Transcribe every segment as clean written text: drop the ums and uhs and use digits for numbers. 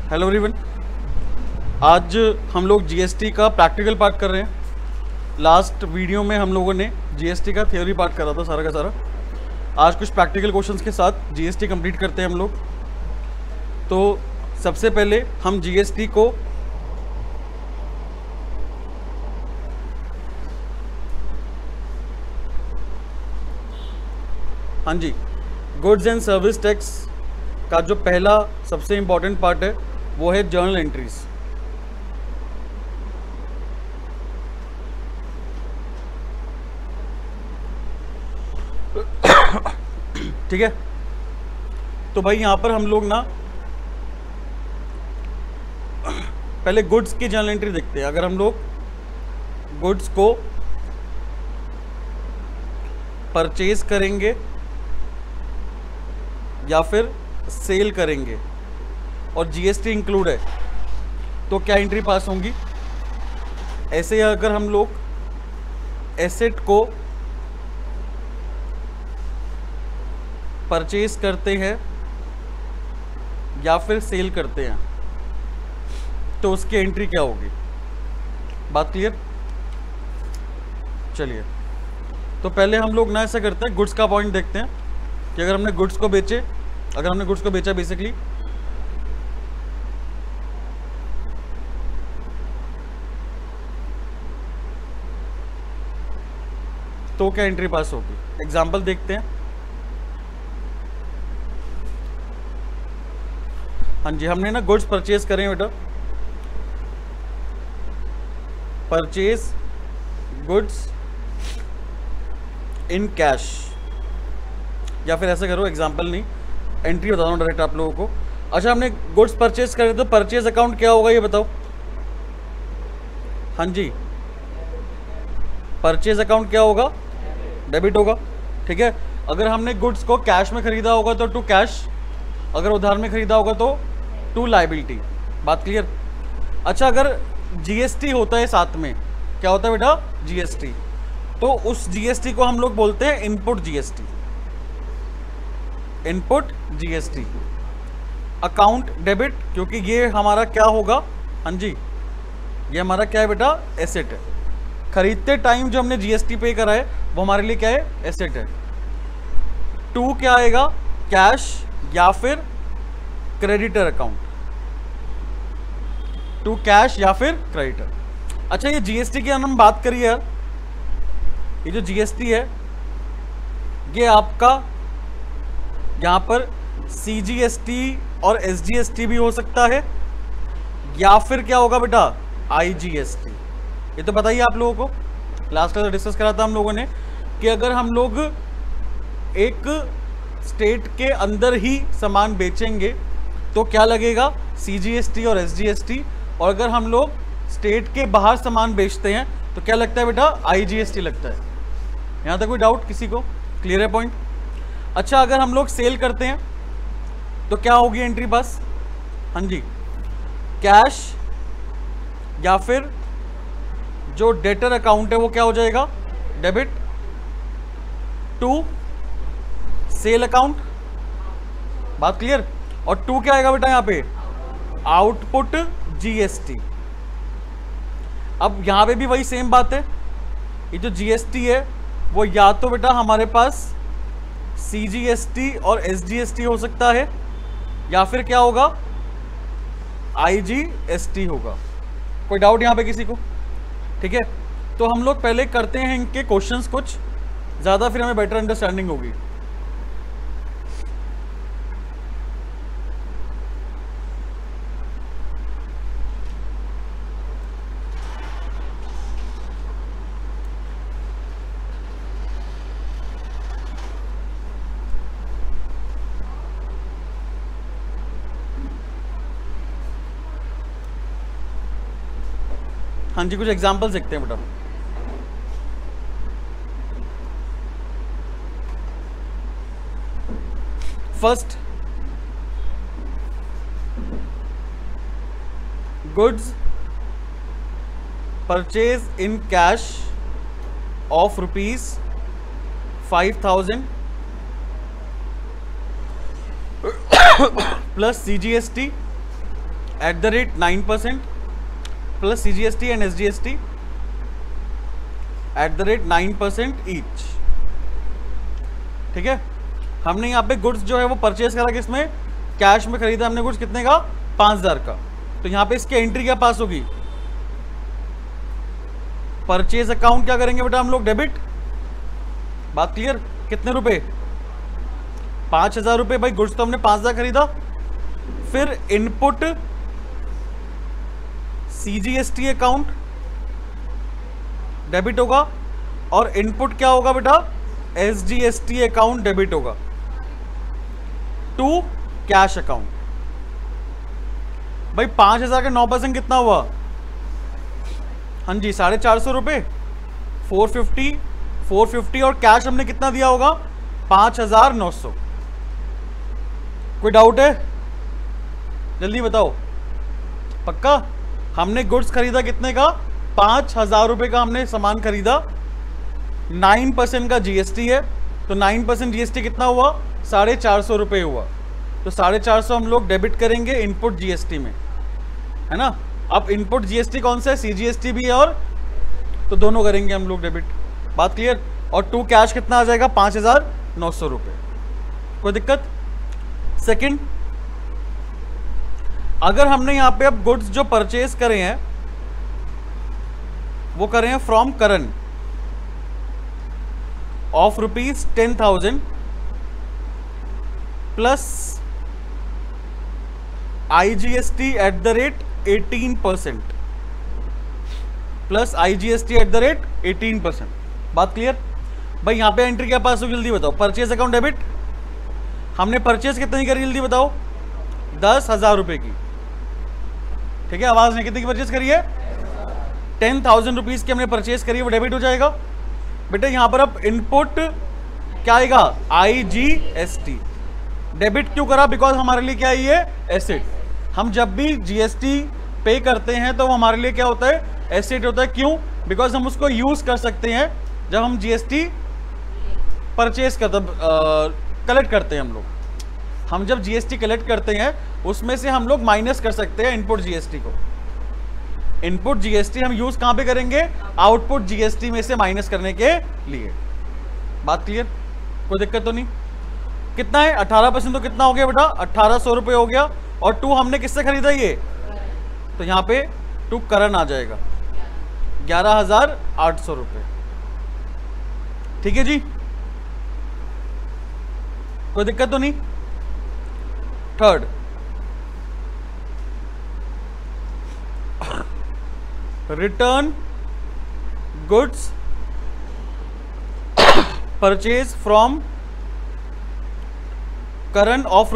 Hello everyone, आज हम लोग जीएसटी का प्रैक्टिकल पार्ट कर रहे हैं। लास्ट वीडियो में हम लोगों ने जीएसटी का थ्योरी पार्ट करा था सारा का सारा। आज कुछ प्रैक्टिकल क्वेश्चंस के साथ जीएसटी कंप्लीट करते हैं हम लोग। तो सबसे पहले हम जीएसटी को हाँ जी, गुड्स एंड सर्विस टैक्स का जो पहला सबसे इम्पॉर्टेंट पार्ट है वो है जर्नल एंट्रीज। ठीक है, तो भाई यहां पर हम लोग ना पहले गुड्स की जर्नल एंट्री देखते हैं। अगर हम लोग गुड्स को परचेज करेंगे या फिर सेल करेंगे और जीएसटी इंक्लूड है तो क्या एंट्री पास होंगी। ऐसे ही अगर हम लोग एसेट को परचेज करते हैं या फिर सेल करते हैं तो उसकी एंट्री क्या होगी। बात क्लियर? चलिए, तो पहले हम लोग ना ऐसा करते हैं, गुड्स का पॉइंट देखते हैं कि अगर हमने गुड्स को बेचा बेसिकली तो क्या एंट्री पास होगी। एग्जाम्पल देखते हैं। हाँ जी, हमने ना गुड्स परचेज करें बेटा, परचेज गुड्स इन कैश, या फिर ऐसा करो, एग्जाम्पल नहीं, एंट्री बता रहा हूँ डायरेक्ट आप लोगों को। अच्छा, हमने गुड्स परचेज करे तो परचेज अकाउंट क्या होगा ये बताओ। हाँ जी, परचेज अकाउंट क्या होगा? डेबिट होगा। ठीक है, अगर हमने गुड्स को कैश में खरीदा होगा तो टू कैश, अगर उधार में खरीदा होगा तो टू लायबिलिटी। बात क्लियर? अच्छा, अगर जीएसटी होता है साथ में, क्या होता है बेटा? जीएसटी। तो उस जीएसटी को हम लोग बोलते हैं input GST. Input GST. Account debit, क्योंकि ये हमारा क्या होगा? हाँ जी, ये हमारा क्या है बेटा? एसेट है। खरीदते टाइम जो हमने जीएसटी पे करा है वो हमारे लिए क्या है? एसेट है। टू क्या आएगा? कैश या फिर क्रेडिटर अकाउंट। टू कैश या फिर क्रेडिटर। अच्छा, ये जीएसटी की हम बात करिए यार, ये जो जीएसटी है ये आपका यहाँ पर सीजीएसटी और एसजीएसटी भी हो सकता है, या फिर क्या होगा बेटा? आईजीएसटी। ये तो बताइए आप लोगों को, लास्ट क्लास डिस्कस करा था हम लोगों ने कि अगर हम लोग एक स्टेट के अंदर ही सामान बेचेंगे तो क्या लगेगा? सीजीएसटी और एसजीएसटी। और अगर हम लोग स्टेट के बाहर सामान बेचते हैं तो क्या लगता है बेटा? आईजीएसटी लगता है। यहाँ तक कोई डाउट किसी को? क्लियर है पॉइंट? अच्छा, अगर हम लोग सेल करते हैं तो क्या होगी एंट्री पास? हाँ जी, कैश या फिर जो डेटर अकाउंट है वो क्या हो जाएगा? डेबिट। To sale account. बात क्लियर? और टू क्या आएगा बेटा यहाँ पे? Output GST. अब यहाँ पे भी वही सेम बात है, ये जो जीएसटी है वो या तो बेटा हमारे पास सीजीएसटी और एसजीएसटी हो सकता है, या फिर क्या होगा? आईजीएसटी होगा। कोई डाउट यहाँ पे किसी को? ठीक है, तो हम लोग पहले करते हैं इनके क्वेश्चंस कुछ ज़्यादा, फिर हमें बेटर अंडरस्टैंडिंग होगी। हाँ जी, कुछ एग्जांपल्स देखते हैं बेटा। First, goods purchase in cash of ₹5,000 plus CGST 9% plus CGST and SGST @9% each. ठीक है, हमने यहाँ पे गुड्स जो है वो परचेज करा किसमें, कैश में खरीदा हमने गुड्स, कितने का, 5000 का। तो यहाँ पे इसकी एंट्री क्या पास होगी, परचेज अकाउंट क्या करेंगे बेटा हम लोग, डेबिट। बात क्लियर, कितने रुपए, 5000 रुपए। भाई गुड्स तो हमने 5000 खरीदा। फिर इनपुट CGST अकाउंट डेबिट होगा, और इनपुट क्या होगा बेटा, SGST अकाउंट डेबिट होगा टू कैश अकाउंट। भाई 5000 का 9% कितना हुआ, हाँ जी 450 रुपये, 450 और कैश हमने कितना दिया होगा, 5900। कोई डाउट है, जल्दी बताओ। पक्का, हमने गुड्स खरीदा कितने का, 5000 रुपये का हमने सामान खरीदा, 9% का GST है, तो 9% GST कितना हुआ, 450 रुपये हुआ। तो 450 हम लोग डेबिट करेंगे इनपुट GST में, है ना। अब इनपुट GST कौन सा है, CGST भी है, और तो दोनों करेंगे हम लोग डेबिट। बात क्लियर। और टू कैश कितना आ जाएगा, 5900 रुपये। कोई दिक्कत। सेकंड, अगर हमने यहाँ पे अब गुड्स जो परचेज करे हैं वो करे हैं from Karan of ₹10,000 plus IGST @18%, plus IGST @18%। बात क्लियर। भाई यहाँ पे एंट्री क्या पास हो, जल्दी बताओ। परचेज अकाउंट डेबिट, हमने परचेज कितनी करी, जल्दी बताओ, 10,000 रुपए की। ठीक है, आवाज नहीं, कितने की परचेज करी है, 10,000 रुपीज की हमने परचेज करी है, वो डेबिट हो जाएगा। बेटा यहाँ पर अब इनपुट क्या आएगा, IGST। डेबिट क्यों करा, बिकॉज हमारे लिए क्या है ये एसेट। हम जब भी GST पे करते हैं तो वो हमारे लिए क्या होता है, एसेट होता है। क्यों, बिकॉज हम उसको यूज कर सकते हैं जब हम GST परचेज कलेक्ट करते हैं। हम जब GST कलेक्ट करते हैं उसमें से हम लोग माइनस कर सकते हैं इनपुट GST को। इनपुट GST हम यूज कहां पे करेंगे, आउटपुट GST में से माइनस करने के लिए। बात क्लियर, कोई दिक्कत तो नहीं। कितना है, 18% तो कितना हो गया बेटा, 1800 रुपये हो गया। और टू हमने किससे खरीदा ये, तो यहाँ पे टू करण आ जाएगा 11,800 रुपये। ठीक है जी, कोई दिक्कत तो नहीं। Third, return goods purchase from Karan of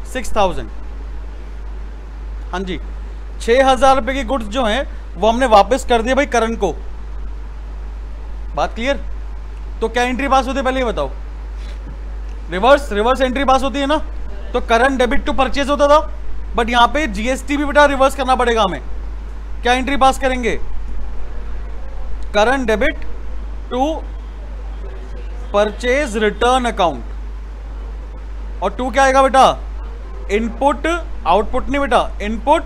₹6,000। हाँ जी, 6,000 रुपए की गुड्स जो हैं वो हमने वापस कर दिए भाई करण को। बात क्लियर। तो क्या एंट्री पास होती है, पहले ये बताओ। रिवर्स एंट्री पास होती है ना। तो करंट डेबिट टू परचेज होता था, बट यहां पे GST भी बेटा रिवर्स करना पड़ेगा हमें। क्या एंट्री पास करेंगे, current debit to purchase return account. और टू क्या आएगा बेटा, इनपुट, आउटपुट नहीं बेटा, इनपुट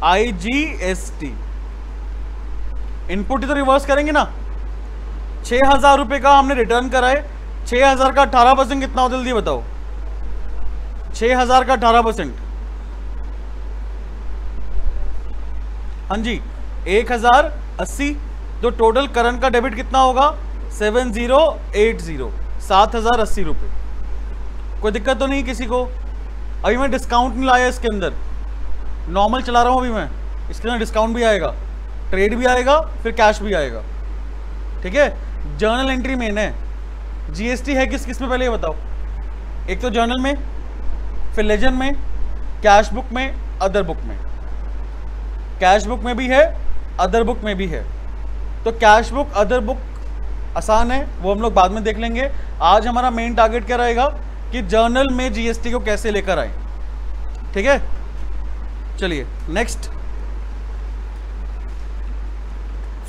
IGST। इनपुट ही तो रिवर्स करेंगे ना। 6,000 रुपए का हमने रिटर्न कराए, 6,000 का 18% कितना हो, जल्दी बताओ। 6,000 का 18%, हाँ जी 1,080। तो टोटल करंट का डेबिट कितना होगा, 7080, 7,080 रुपये। कोई दिक्कत तो नहीं किसी को। अभी मैं डिस्काउंट नहीं लाया इसके अंदर, नॉर्मल चला रहा हूँ अभी मैं। इसके अंदर डिस्काउंट भी आएगा, ट्रेड भी आएगा, फिर कैश भी आएगा। ठीक है, जर्नल एंट्री मेन है। GST है किस किस में, पहले ये बताओ। एक तो जर्नल में, फिर लेजर में, कैश बुक में, अदर बुक में। कैश बुक में भी है, अदर बुक में भी है। तो कैश बुक अदर बुक आसान है, वो हम लोग बाद में देख लेंगे। आज हमारा मेन टारगेट क्या रहेगा कि जर्नल में GST को कैसे लेकर आए। ठीक है, चलिए नेक्स्ट,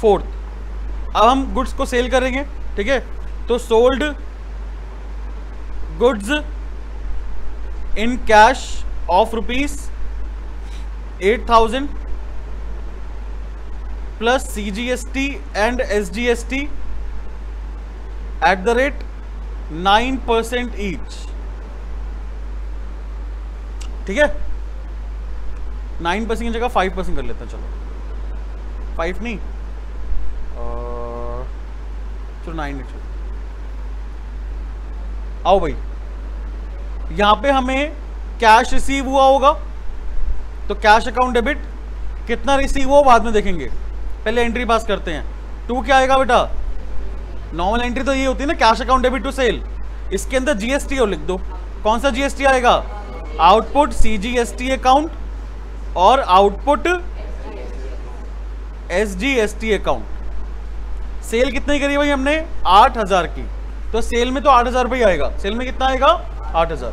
फोर्थ। अब हम गुड्स को सेल करेंगे। ठीक है, तो sold goods in cash of 8,000 plus CGST and SGST eight the rate 9% each. ठीक है, 9% की जगह 5% कर लेते हैं। चलो 5 नहीं, चलो 9 चलो। आओ भाई, यहां पे हमें कैश रिसीव हुआ होगा, तो कैश अकाउंट डेबिट कितना रिसीव हो बाद में देखेंगे, पहले एंट्री पास करते हैं। 2 क्या आएगा बेटा? नॉर्मल एंट्री तो ये होती है ना, cash account debit to sale. इसके अंदर जीएसटी और लिख दो। कौन सा जीएसटी आएगा? आउटपुट CGST अकाउंट और आउटपुट SGST अकाउंट। सेल कितनी करी भाई हमने? 8,000 की, तो सेल में तो 8,000 रुपये आएगा। सेल में कितना आएगा? 8,000।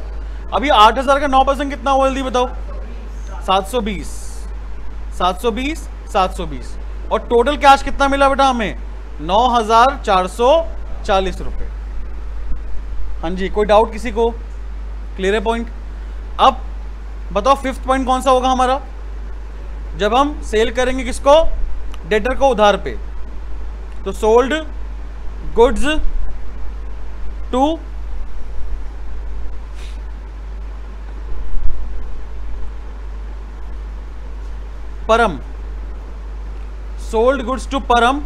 अभी 8,000 का 9% कितना हुआ जल्दी बताओ? 720, 720, 720। और टोटल कैश कितना मिला बेटा हमें? 9,440 रुपये। हाँ जी, कोई डाउट किसी को? क्लियर है पॉइंट? अब बताओ 5th पॉइंट कौन सा होगा हमारा? जब हम सेल करेंगे किसको? डेटर को उधार पे, तो सोल्ड गुड्स टू परम, सोल्ड गुड्स टू परम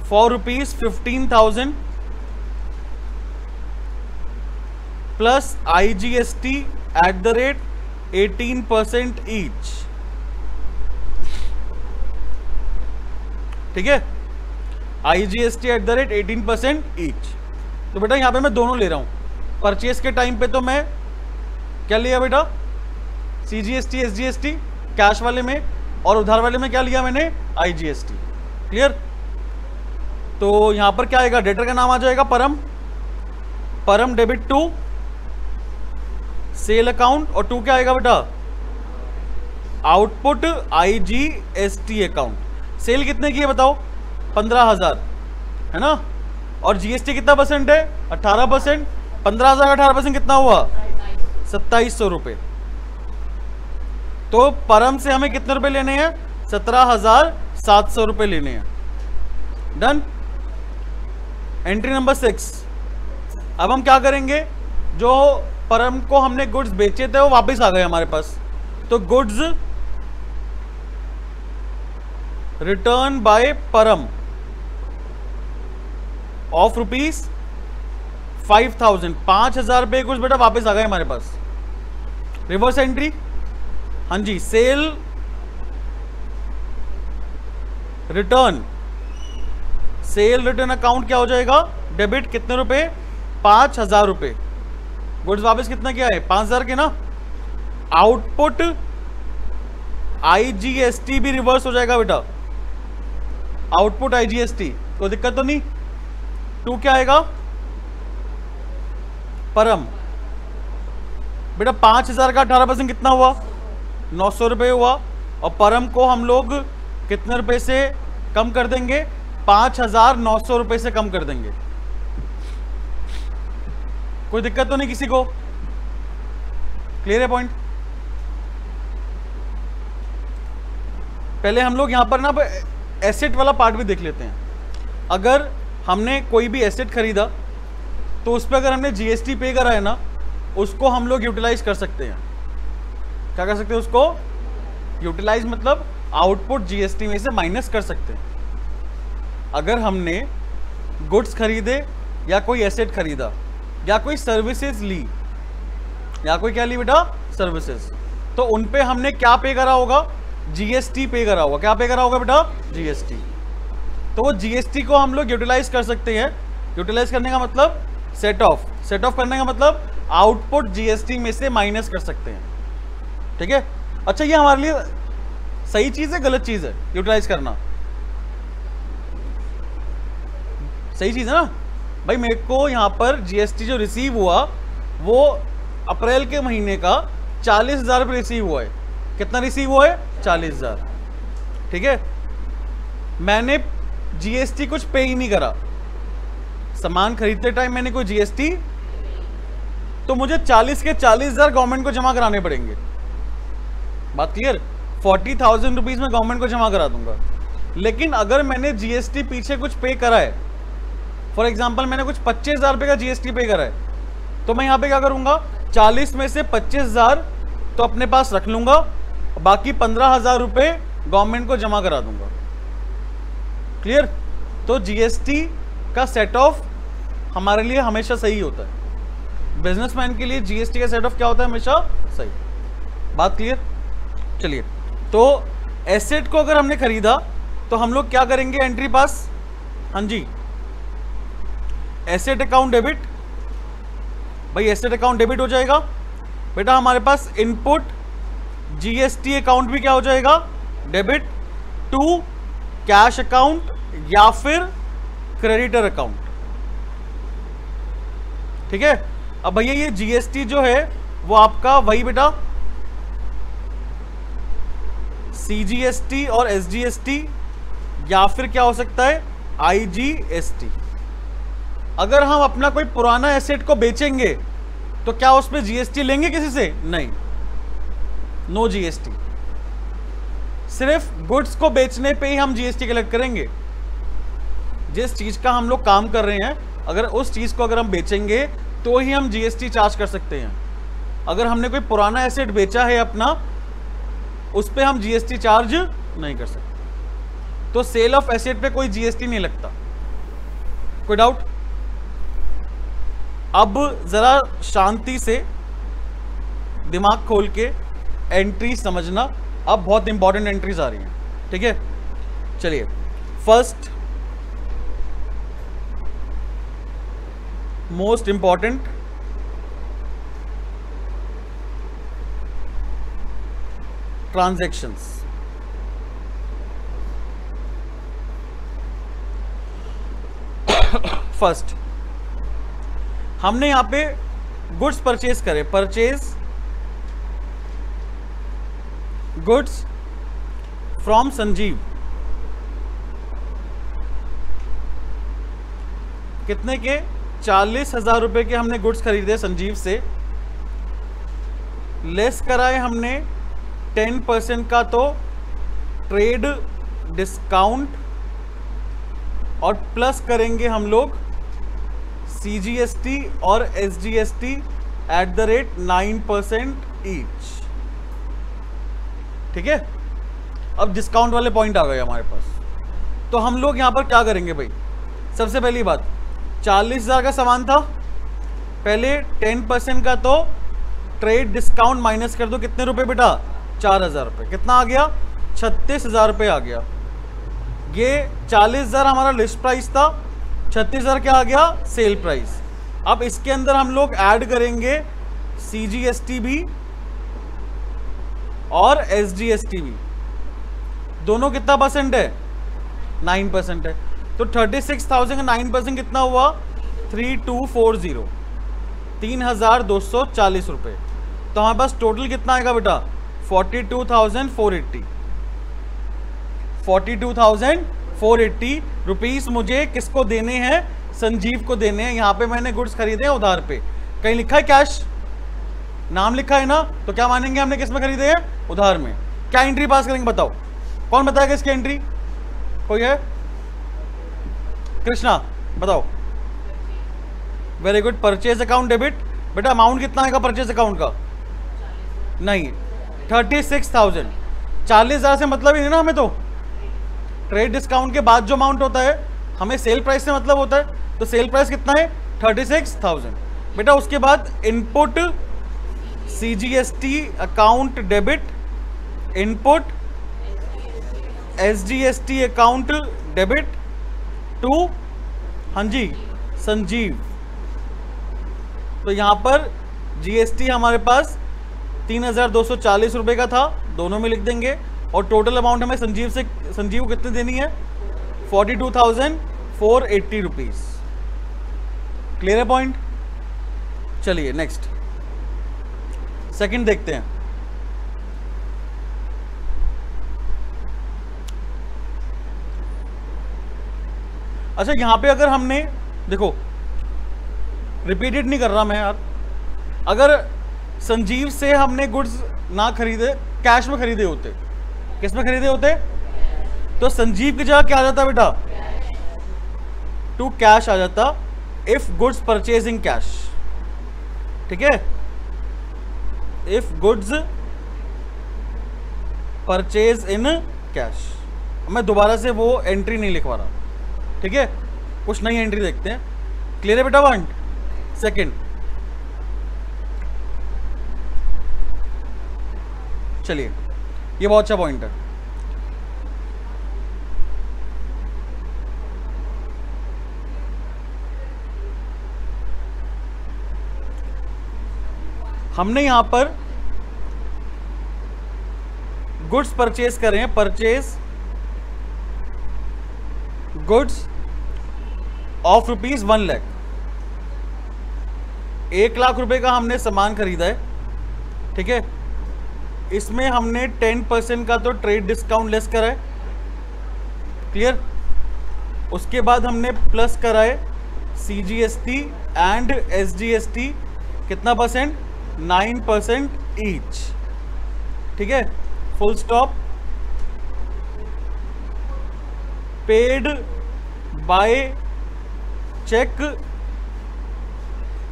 for ₹15,000 plus IGST eight the rate 18% each. ठीक है, IGST eight the rate 18% each. तो बेटा यहां पे मैं दोनों ले रहा हूं। परचेस के टाइम पे तो मैं क्या लिया बेटा? CGST SGST कैश वाले में, और उधार वाले में क्या लिया मैंने? IGST। क्लियर? तो यहां पर क्या आएगा? डेटर का नाम आ जाएगा परम, परम डेबिट टू सेल अकाउंट, और 2 क्या आएगा बेटा? Output IGST account. सेल कितने की है बताओ? 15,000 है ना, और GST कितना परसेंट है? 18%। 15,000 का 18% कितना हुआ? 2,700 रुपये। तो परम से हमें कितने रुपए लेने हैं? 17,700 रुपये लेने हैं। डन। Entry number 6। अब हम क्या करेंगे? जो परम को हमने गुड्स बेचे थे वो वापस आ गए हमारे पास, तो गुड्स रिटर्न बाय परम ऑफ ₹5,000। 5,000 रुपये गुड्स बेटा वापस आ गए हमारे पास। Reverse entry. हाँ जी, sale return, sale return account क्या हो जाएगा? डेबिट कितने रुपए? 5,000 रुपये। गुड्स वापस कितना क्या है? 5,000 के ना। आउटपुट IGST भी रिवर्स हो जाएगा बेटा, आउटपुट IGST, कोई दिक्कत तो नहीं। 2 क्या आएगा? परम बेटा 5,000 का 18% कितना हुआ? 900 रुपये हुआ, और परम को हम लोग कितने रुपए से कम कर देंगे? 5,900 रुपये से कम कर देंगे। कोई दिक्कत तो नहीं किसी को? क्लियर है पॉइंट? पहले हम लोग यहां पर ना एसेट वाला पार्ट भी देख लेते हैं। अगर हमने कोई भी एसेट खरीदा तो उस पर अगर हमने GST पे करा है ना, उसको हम लोग यूटिलाइज कर सकते हैं। क्या कर सकते हैं उसको? यूटिलाइज मतलब आउटपुट GST में से माइनस कर सकते हैं। अगर हमने गुड्स खरीदे या कोई एसेट खरीदा या कोई सर्विसेज ली, या कोई क्या ली बेटा? सर्विसेज, तो उन पे हमने क्या पे करा होगा? GST पे करा होगा। क्या पे करा होगा बेटा? GST। तो वो GST को हम लोग यूटिलाइज कर सकते हैं। यूटिलाइज करने का मतलब सेट ऑफ, सेट ऑफ करने का मतलब आउटपुट GST में से माइनस कर सकते हैं। ठीक है? अच्छा, ये हमारे लिए सही चीज है गलत चीज है यूटिलाइज करना? सही चीज है ना भाई। मेरे को यहाँ पर GST जो रिसीव हुआ वो अप्रैल के महीने का 40,000 रुपये रिसीव हुआ है। कितना रिसीव हुआ है? 40,000। ठीक है, मैंने GST कुछ पे ही नहीं करा। सामान खरीदते टाइम मैंने कोई GST, तो मुझे 40 के 40,000 गवर्नमेंट को जमा कराने पड़ेंगे। बात क्लियर? 40,000 रुपीज में गवर्नमेंट को जमा करा दूंगा। लेकिन अगर मैंने जीएसटी पीछे कुछ पे करा है, फॉर एग्जाम्पल मैंने कुछ 25,000 रुपये का जीएसटी पे करा है, तो मैं यहाँ पे क्या करूंगा, 40 में से 25,000 तो अपने पास रख लूंगा, बाकी 15,000 रुपये गवर्नमेंट को जमा करा दूंगा। क्लियर? तो जीएसटी का सेट ऑफ हमारे लिए हमेशा सही होता है। बिजनेसमैन के लिए जीएसटी का सेट ऑफ क्या होता है? हमेशा सही। बात क्लियर? चलिए, तो एसेट को अगर हमने खरीदा तो हम लोग क्या करेंगे? एंट्री पास। हाँ जी, एसेट अकाउंट डेबिट। भाई एसेट अकाउंट डेबिट हो जाएगा बेटा। हमारे पास इनपुट जीएसटी अकाउंट भी क्या हो जाएगा? डेबिट टू कैश अकाउंट या फिर क्रेडिटर अकाउंट। ठीक है। अब भैया ये जीएसटी जो है वो आपका वही बेटा सीजीएसटी और एसजीएसटी या फिर क्या हो सकता है? आईजीएसटी। अगर हम अपना कोई पुराना एसेट को बेचेंगे तो क्या उस पर जीएसटी लेंगे किसी से? नहीं, नो जीएसटी। सिर्फ गुड्स को बेचने पे ही हम जीएसटी कलेक्ट करेंगे। जिस चीज का हम लोग काम कर रहे हैं, अगर उस चीज को अगर हम बेचेंगे तो ही हम जीएसटी चार्ज कर सकते हैं। अगर हमने कोई पुराना एसेट बेचा है अपना, उस पे हम जीएसटी चार्ज नहीं कर सकते। तो सेल ऑफ एसेट पे कोई जीएसटी नहीं लगता। कोई डाउट? अब जरा शांति से दिमाग खोल के एंट्री समझना। अब बहुत इंपॉर्टेंट एंट्रीज आ रही हैं। ठीक है, चलिए। First most important, transactions. First हमने यहां पे गुड्स परचेज करे, परचेज गुड्स फ्रॉम संजीव। कितने के? 40,000 रुपए के हमने गुड्स खरीदे संजीव से। लेस कराए हमने 10% का तो ट्रेड डिस्काउंट, और प्लस करेंगे हम लोग सीजीएसटी और SGST eight the rate 9% each. ठीक है। अब डिस्काउंट वाले पॉइंट आ गए हमारे पास। तो हम लोग यहां पर क्या करेंगे भाई? सबसे पहली बात, 40,000 का सामान था, पहले 10% का तो ट्रेड डिस्काउंट माइनस कर दो। कितने रुपए बेटा? 4,000 रुपये। कितना आ गया? 36,000 रुपये आ गया। ये 40,000 हमारा लिस्ट प्राइस था, 36,000 क्या आ गया? Sale price. अब इसके अंदर हम लोग ऐड करेंगे सीजीएसटी भी और एसजीएसटी भी। दोनों कितना परसेंट है? 9% है। तो 36,000 का 9% कितना हुआ? 3240, 3,240 रुपये। तो हमारे पास टोटल कितना आएगा बेटा? 42,480। 42,480 रुपीस मुझे किसको देने हैं? संजीव को देने हैं। यहाँ पे मैंने गुड्स खरीदे हैं उधार पे। कहीं लिखा है कैश? नाम लिखा है ना, तो क्या मानेंगे हमने किस में खरीदे हैं? उधार में। क्या एंट्री पास करेंगे बताओ? कौन बताएगा इसकी एंट्री? कोई है? कृष्णा बताओ। Very good. Purchase account debit. बेटा अमाउंट कितना आएगा परचेज अकाउंट का? नहीं, 36,000। 40,000 से मतलब ही नहीं ना हमें। तो ट्रेड डिस्काउंट के बाद जो अमाउंट होता है हमें सेल प्राइस से मतलब होता है। तो सेल प्राइस कितना है? 36,000 बेटा। उसके बाद input CGST account debit, input SGST account debit to, हाँ जी, संजीव। तो यहां पर जीएसटी हमारे पास 3,240 रुपए का था, दोनों में लिख देंगे। और टोटल अमाउंट हमें संजीव को कितनी देनी है? 42,480 रुपीज। क्लियर है पॉइंट? चलिए नेक्स्ट, सेकंड देखते हैं। अच्छा, यहां पे अगर हमने देखो, रिपीटेड नहीं कर रहा मैं यार, अगर संजीव से हमने गुड्स ना खरीदे, कैश में खरीदे होते, किस में खरीदे होते, तो संजीव की जगह क्या आ जाता बेटा, टू कैश आ जाता, if goods purchase in cash. ठीक है, if goods purchase in cash. मैं दोबारा से वो एंट्री नहीं लिखवा रहा, ठीक है, कुछ नई एंट्री देखते हैं। क्लियर है बेटा? 1 सेकेंड, चलिए, ये बहुत अच्छा पॉइंट है। हमने यहां पर गुड्स परचेज कर रहे हैं, purchase goods of rupees 1 lakh. 1 lakh रुपए का हमने सामान खरीदा है, ठीक है, इसमें हमने 10% का तो ट्रेड डिस्काउंट लेस करा है, क्लियर। उसके बाद हमने प्लस करा है CGST एंड SGST, कितना परसेंट, 9% ईच, ठीक है, full stop. Paid by cheque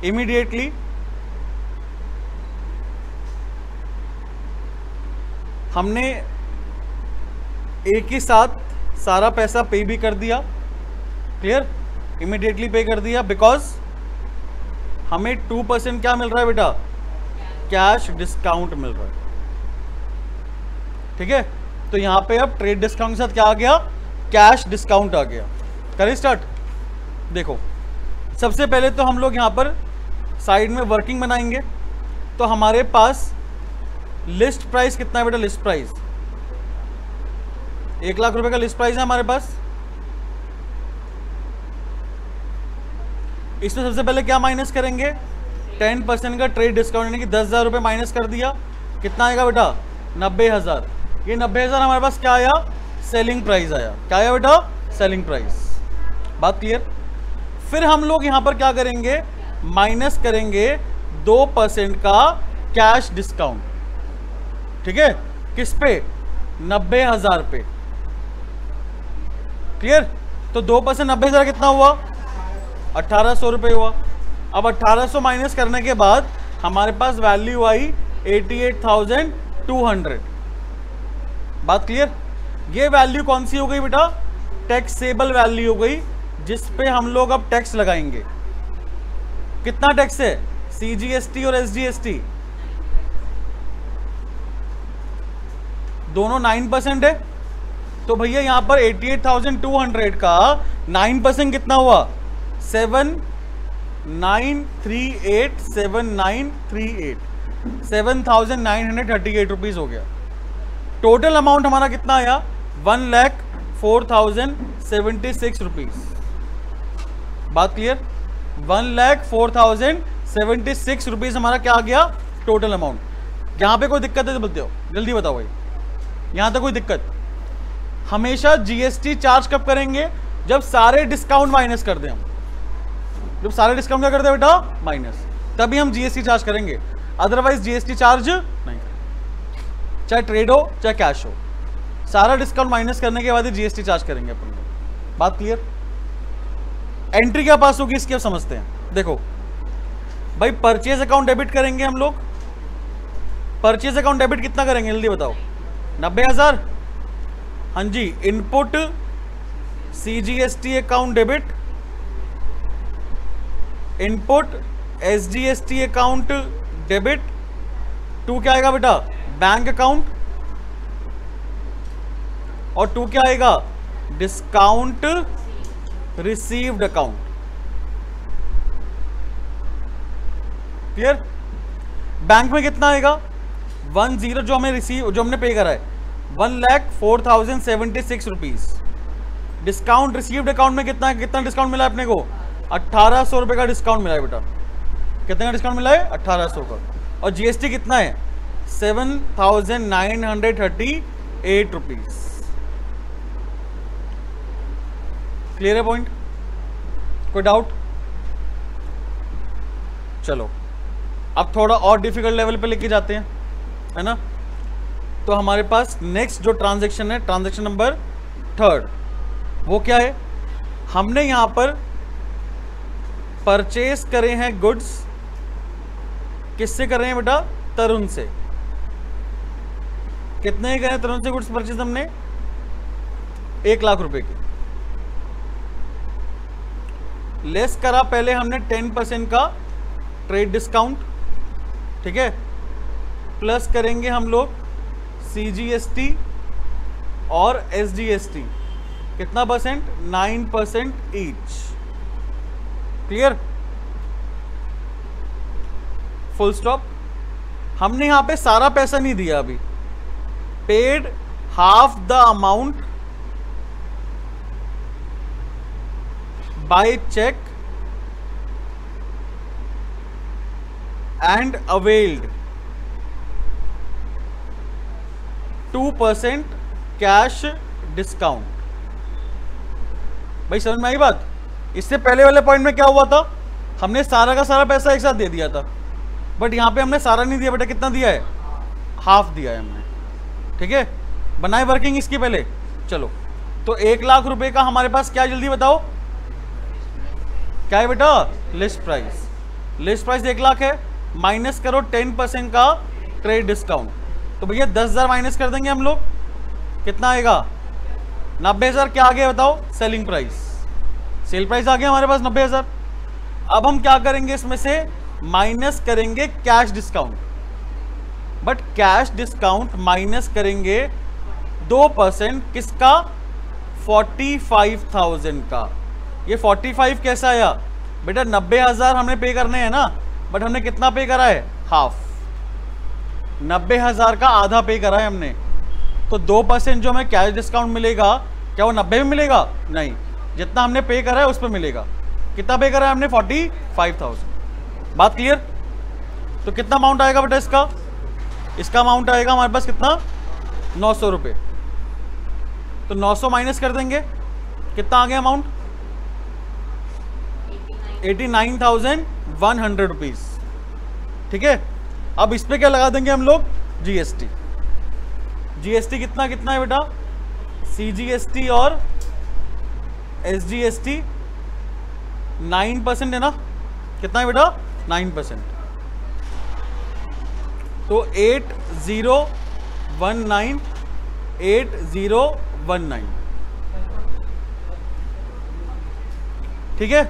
immediately, हमने एक ही साथ सारा पैसा पे भी कर दिया, क्लियर, इमीडिएटली पे कर दिया, बिकॉज हमें 2% क्या मिल रहा है बेटा, कैश डिस्काउंट मिल रहा है, ठीक है। तो यहां पे अब ट्रेड डिस्काउंट के साथ क्या आ गया, कैश डिस्काउंट आ गया। करें स्टार्ट। देखो, सबसे पहले तो हम लोग यहां पर साइड में वर्किंग बनाएंगे, तो हमारे पास लिस्ट प्राइस कितना है बेटा, लिस्ट प्राइस 1 लाख रुपए का लिस्ट प्राइस है हमारे पास। इसमें सबसे पहले क्या माइनस करेंगे, 10% का ट्रेड डिस्काउंट, यानी कि 10,000 रुपये माइनस कर दिया, कितना आएगा बेटा, 90,000। ये 90,000 हमारे पास क्या आया, सेलिंग प्राइस आया। क्या आया बेटा, सेलिंग प्राइस। बात क्लियर। फिर हम लोग यहां पर क्या करेंगे, माइनस करेंगे 2% का कैश डिस्काउंट, ठीक है, किस पे, 90,000 पे, क्लियर। तो 2% 90,000 कितना हुआ, 1,800 रुपये हुआ। अब 1,800 माइनस करने के बाद हमारे पास वैल्यू आई 88,200। बात क्लियर। ये वैल्यू कौन सी हो गई बेटा, टैक्सेबल वैल्यू हो गई, जिस पे हम लोग अब टैक्स लगाएंगे। कितना टैक्स है, CGST और SGST दोनों 9% है। तो भैया यहां पर 88,200 का 9% कितना हुआ, 7,938 रुपीज हो गया। टोटल अमाउंट हमारा कितना आया, 1,04,076 रुपीज। बात क्लियर, 1,04,076 रुपीज हमारा क्या आ गया, टोटल अमाउंट। यहां पे कोई दिक्कत है तो बोलते हो, जल्दी बताओ भाई, यहां तक कोई दिक्कत। हमेशा GST चार्ज कब करेंगे, जब सारे डिस्काउंट माइनस कर दें हम, जब सारे डिस्काउंट क्या करते हैं बेटा, माइनस, तभी हम GST चार्ज करेंगे, अदरवाइज GST चार्ज नहीं करेंगे। चाहे ट्रेड हो चाहे कैश हो, सारा डिस्काउंट माइनस करने के बाद ही GST चार्ज करेंगे अपन लोग। बात क्लियर। एंट्री क्या पास होगी इसकी अब समझते हैं। देखो भाई, परचेज अकाउंट डेबिट करेंगे हम लोग। परचेज अकाउंट डेबिट कितना करेंगे, जल्दी बताओ, 90,000। हाँ जी, input CGST account debit, input SGST account debit, to क्या आएगा बेटा, बैंक अकाउंट, और टू क्या आएगा, discount received account. Clear. Bank में कितना आएगा, 10 जो हमें रिसीव, जो हमने पे करा है, 1,04,076 रुपीज। डिस्काउंट रिसीव्ड अकाउंट में कितना डिस्काउंट मिला है अपने को, 1,800 रुपए का डिस्काउंट मिला है बेटा। कितने का डिस्काउंट मिला है, 1,800 का। और GST कितना है, 7,938 रुपीज। क्लियर है पॉइंट, कोई डाउट। चलो अब थोड़ा और डिफिकल्ट लेवल पे लेके जाते हैं, है ना। तो हमारे पास नेक्स्ट जो ट्रांजैक्शन है, ट्रांजैक्शन नंबर 3, वो क्या है? हमने यहां पर परचेस करे हैं गुड्स, किससे कर रहे हैं बेटा? तरुण से। कितने करे तरुण से गुड्स परचेस हमने? 1 लाख रुपए की। लेस करा पहले हमने 10% का ट्रेड डिस्काउंट, ठीक है। प्लस करेंगे हम लोग CGST और SGST, कितना percent? 9% each. Clear? Full stop. हमने यहां पे सारा पैसा नहीं दिया अभी, paid half the amount by cheque and availed 2% cash discount. भाई समझ में आई बात? इससे पहले वाले पॉइंट में क्या हुआ था? हमने सारा का सारा पैसा एक साथ दे दिया था, बट यहां पे हमने सारा नहीं दिया बेटा। कितना दिया है? हाफ दिया है हमने, ठीक है। बनाए वर्किंग इसकी पहले। चलो, तो 1 लाख रुपए का हमारे पास क्या, जल्दी बताओ क्या है बेटा? List price. List price 1 lakh है, माइनस करो 10% का ट्रेड डिस्काउंट। तो भैया 10,000 माइनस कर देंगे हम लोग, कितना आएगा? 90,000। क्या आ गया बताओ? Selling price. सेल प्राइस आ गया हमारे पास 90,000। अब हम क्या करेंगे? इसमें से माइनस करेंगे cash discount, but cash discount minus करेंगे 2%। किसका? 45,000 का। ये 45 कैसा आया बेटा? 90,000 हमने पे करने हैं ना, बट हमने कितना पे करा है? हाफ। 90,000 का आधा पे करा है हमने। तो 2% जो हमें कैश डिस्काउंट मिलेगा, क्या वो 90 में मिलेगा? नहीं, जितना हमने पे करा है उस पर मिलेगा। कितना पे करा है हमने? 45,000। बात क्लियर? तो कितना अमाउंट आएगा बेटा इसका? इसका अमाउंट आएगा हमारे पास कितना? 900 रुपये। तो 900 माइनस कर देंगे, कितना आ गया अमाउंट? 89,100 रुपीज, ठीक है। अब इस पे क्या लगा देंगे हम लोग? GST। GST कितना कितना है बेटा? CGST और SGST 9% है ना? कितना है बेटा? 9%। तो 8019 ठीक है।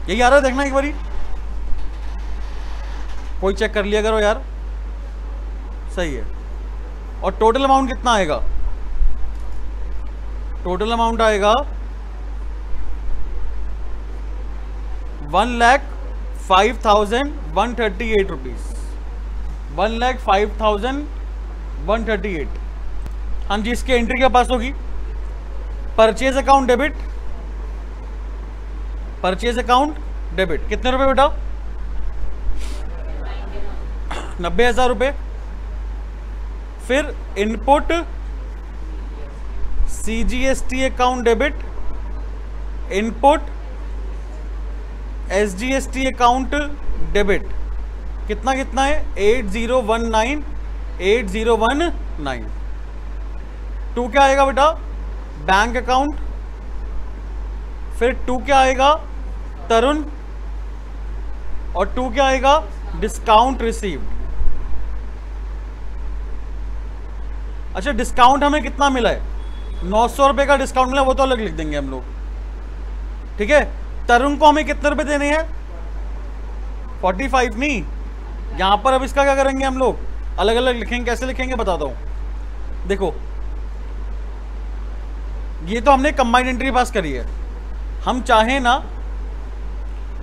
यही आ रहा है, देखना एक बारी, कोई चेक कर लिया करो यार, सही है। और टोटल अमाउंट कितना आएगा? टोटल अमाउंट आएगा 1,05,138 रुपीज। 1,05,138। हाँ जी, इसकी एंट्री क्या पास होगी? Purchase account debit, purchase account debit. कितने रुपए बेटा? 90,000 रुपए। फिर input CGST account debit, input SGST account debit. कितना कितना है? 8019। 2 क्या आएगा बेटा? Bank account. फिर 2 क्या आएगा? तरुण। और 2 क्या आएगा? Discount received. अच्छा, डिस्काउंट हमें कितना मिला है? 900 रुपए का डिस्काउंट मिला, वो तो अलग लिख देंगे हम लोग, ठीक है। तरुण को हमें कितने रुपए देने हैं? 45 नहीं। यहां पर अब इसका क्या करेंगे हम लोग? अलग अलग लिखेंगे। कैसे लिखेंगे बताता हूं। देखो, ये तो हमने कंबाइंड एंट्री पास करी है। हम चाहें ना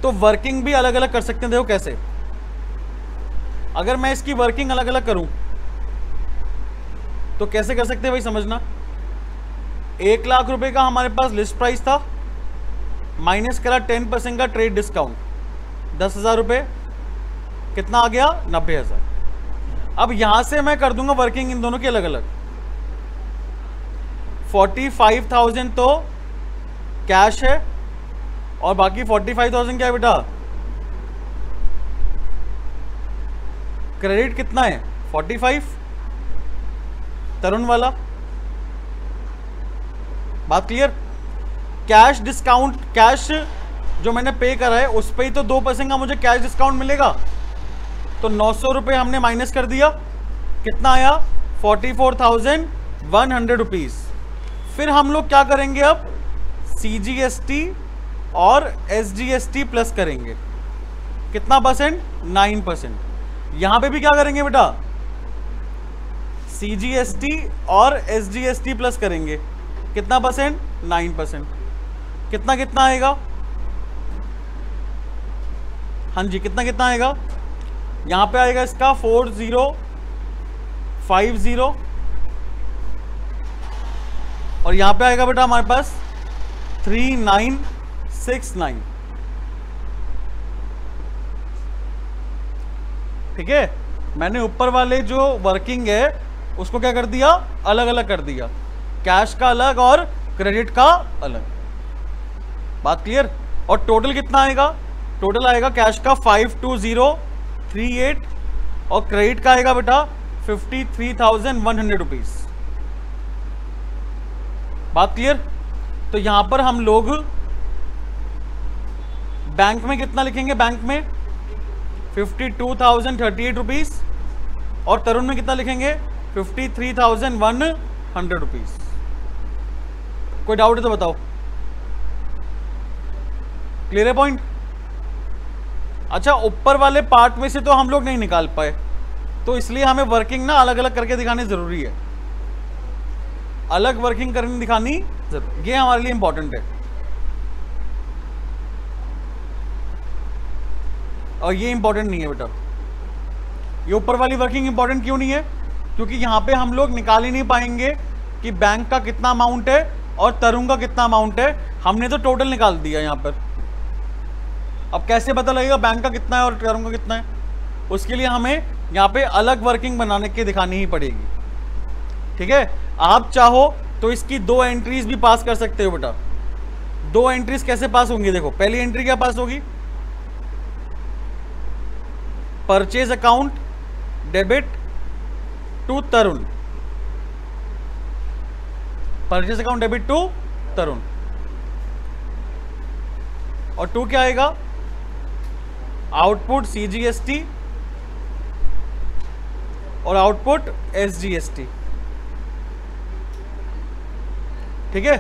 तो वर्किंग भी अलग अलग कर सकते हैं। देखो कैसे, अगर मैं इसकी वर्किंग अलग अलग करूं तो कैसे कर सकते हैं भाई, समझना। 1 लाख रुपए का हमारे पास लिस्ट प्राइस था, माइनस करा 10% का ट्रेड डिस्काउंट, 10,000 रुपए। कितना आ गया? 90,000। अब यहां से मैं कर दूंगा वर्किंग इन दोनों की अलग अलग। 45,000 तो कैश है, और बाकी 45,000 क्या है बेटा? क्रेडिट कितना है 45, तरुण वाला। बात क्लियर। कैश डिस्काउंट, कैश जो मैंने पे करा है उस पे ही तो 2% का मुझे कैश डिस्काउंट मिलेगा, तो 900 रुपये हमने माइनस कर दिया, कितना आया 44,100 रुपीज़। फिर हम लोग क्या करेंगे, अब CGST और SGST प्लस करेंगे, कितना परसेंट 9%। यहां पे भी क्या करेंगे बेटा, CGST और SGST प्लस करेंगे, कितना परसेंट 9%। कितना कितना आएगा, हाँ जी कितना कितना आएगा, यहां पे आएगा इसका 4050 और यहां पे आएगा बेटा हमारे पास 3969। ठीक है, मैंने ऊपर वाले जो वर्किंग है उसको क्या कर दिया, अलग अलग कर दिया, कैश का अलग और क्रेडिट का अलग। बात क्लियर। और टोटल कितना आएगा, टोटल आएगा कैश का 52038 और क्रेडिट का आएगा बेटा 53,100 रुपीज। बात क्लियर। तो यहां पर हम लोग बैंक में कितना लिखेंगे, बैंक में 52,038 रुपीज और तरुण में कितना लिखेंगे 53,100 रुपीज। कोई डाउट है तो बताओ, क्लियर है पॉइंट। अच्छा, ऊपर वाले पार्ट में से तो हम लोग नहीं निकाल पाए, तो इसलिए हमें वर्किंग ना अलग अलग करके दिखानी जरूरी है, अलग वर्किंग करनी दिखानी जरूरी, ये हमारे लिए इंपॉर्टेंट है। और ये इंपॉर्टेंट नहीं है बेटा, ये ऊपर वाली वर्किंग इंपॉर्टेंट क्यों नहीं है, क्योंकि यहां पे हम लोग निकाल ही नहीं पाएंगे कि बैंक का कितना अमाउंट है और तरुण का कितना अमाउंट है, हमने तो टोटल निकाल दिया यहां पर। अब कैसे पता लगेगा बैंक का कितना है और तरुण का कितना है, उसके लिए हमें यहां पे अलग वर्किंग बनाने के दिखानी ही पड़ेगी। ठीक है, आप चाहो तो इसकी 2 एंट्रीज भी पास कर सकते हो बेटा। 2 एंट्रीज कैसे पास होंगी, देखो पहली एंट्री क्या पास होगी, purchase account debit to Tarun, purchase account debit to Tarun, और 2 क्या आएगा, आउटपुट CGST और आउटपुट SGST। ठीक है,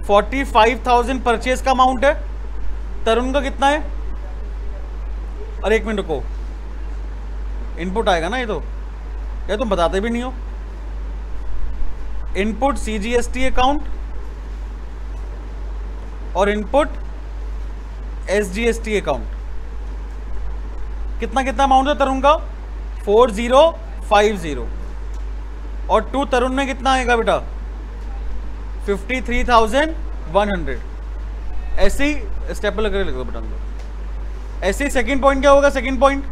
45,000 परचेज का अमाउंट है, तरुण का कितना है, अरे एक मिनट रुको, इनपुट आएगा ना ये तो, या तुम बताते भी नहीं हो। इनपुट CGST अकाउंट और इनपुट SGST अकाउंट, कितना कितना अमाउंट है तरुण का 4050 और 2 तरुण में कितना आएगा बेटा 53,100। ऐसे ही स्टेप पर लगा लिख दो बेटा। ऐसे ही सेकंड पॉइंट क्या होगा, सेकंड पॉइंट,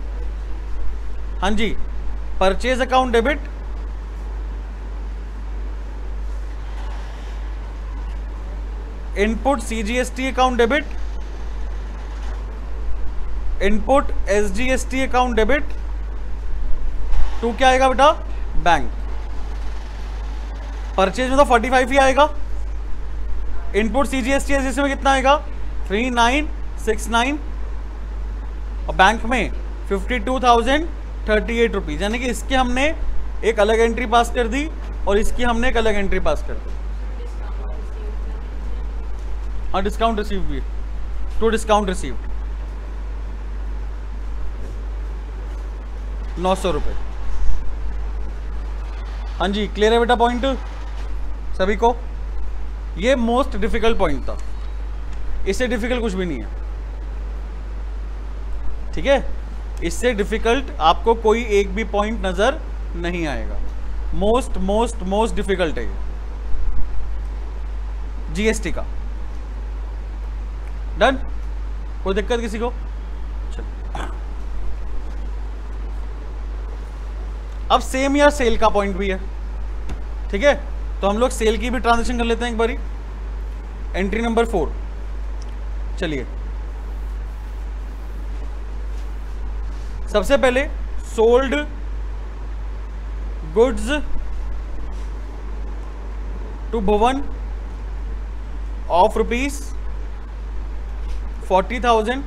हाँ जी, purchase account debit input CGST account debit input SGST account debit, 2 क्या आएगा बेटा बैंक। परचेज में तो 45 ही आएगा, इनपुट CGST SGST में कितना आएगा 3969 और बैंक में 52,038 रुपीज, यानी कि इसके हमने एक अलग एंट्री पास कर दी और इसकी हमने एक अलग एंट्री पास कर दी। हाँ, डिस्काउंट रिसीव भी, टू डिस्काउंट रिसीव्ड 900 रुपये। हाँ जी, क्लियर है बेटा पॉइंट सभी को। ये मोस्ट डिफिकल्ट पॉइंट था, इससे डिफिकल्ट कुछ भी नहीं है। ठीक है, इससे डिफिकल्ट आपको कोई एक भी पॉइंट नजर नहीं आएगा। मोस्ट मोस्ट मोस्ट डिफिकल्ट है ये GST का। डन, कोई दिक्कत किसी को? चलो, अब सेम या सेल का पॉइंट भी है। ठीक है, तो हम लोग सेल की भी ट्रांजेक्शन कर लेते हैं एक बारी। एंट्री नंबर 4, चलिए सबसे पहले sold goods to Bhuvan of rupees 40,000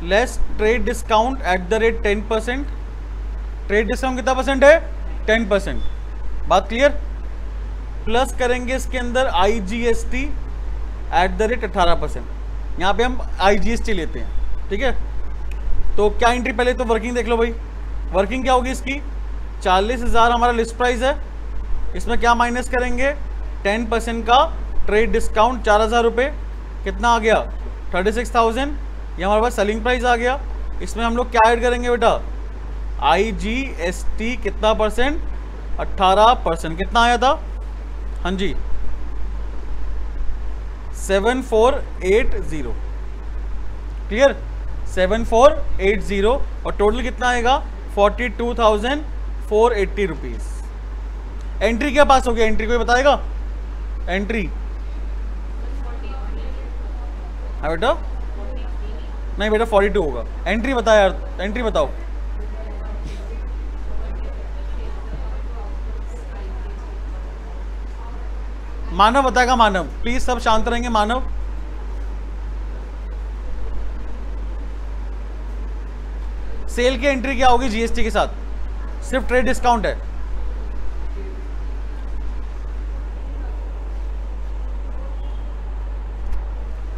less trade discount at the rate 10%। Trade discount कितना परसेंट है? 10%। बात क्लियर? प्लस करेंगे इसके अंदर IGST एट द रेट 18%। यहाँ पे हम IGST लेते हैं, ठीक है। तो क्या एंट्री, पहले तो वर्किंग देख लो भाई। वर्किंग क्या होगी इसकी? 40,000 हमारा लिस्ट प्राइस है, इसमें क्या माइनस करेंगे? 10% का ट्रेड डिस्काउंट 4,000 रुपये, कितना आ गया? 36,000। ये हमारे पास सेलिंग प्राइस आ गया। इसमें हम लोग क्या ऐड करेंगे बेटा? IGST कितना परसेंट? 18%। कितना आया था? हाँ जी 7480। क्लियर? 7480। और टोटल कितना आएगा? 42,480 रुपीज। एंट्री क्या पास हो गया? एंट्री कोई बताएगा? एंट्री हाँ बेटा, नहीं बेटा 42 होगा। एंट्री बताया यार, एंट्री बताओ। मानव बताएगा, मानव प्लीज, सब शांत रहेंगे। मानव, सेल की एंट्री क्या होगी GST के साथ? सिर्फ ट्रेड डिस्काउंट है।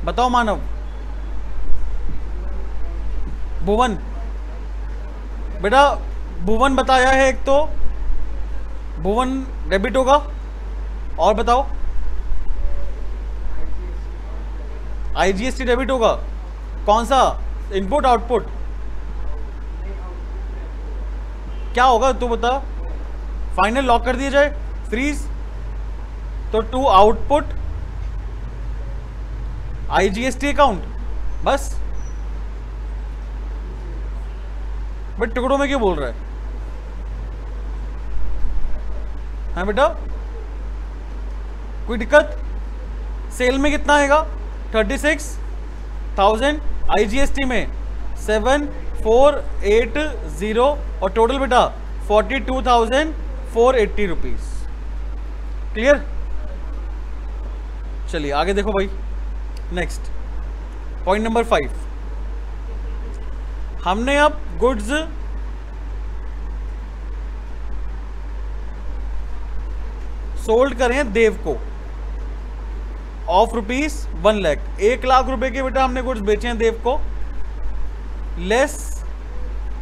बताओ मानव। भुवन, बेटा भुवन बताया है एक, तो भुवन डेबिट होगा। और बताओ। IGST डेबिट होगा। कौन सा? इनपुट आउटपुट क्या होगा तू बता। फाइनल लॉक कर दिया जाए, फ्रीज। तो टू आउटपुट IGST अकाउंट, बस। बट टुकड़ों में क्यों बोल रहा है? हाँ बेटा, कोई दिक्कत? सेल में कितना आएगा? 36,000। IGST में 7480। और टोटल बेटा 42,480 रुपीज। क्लियर? चलिए आगे देखो भाई। Next point number 5। हमने अब गुड्स सोल्ड करें देव को ऑफ रुपीज 1 लाख। 1 लाख रुपए के बेटा हमने गुड्स बेचे हैं देव को, less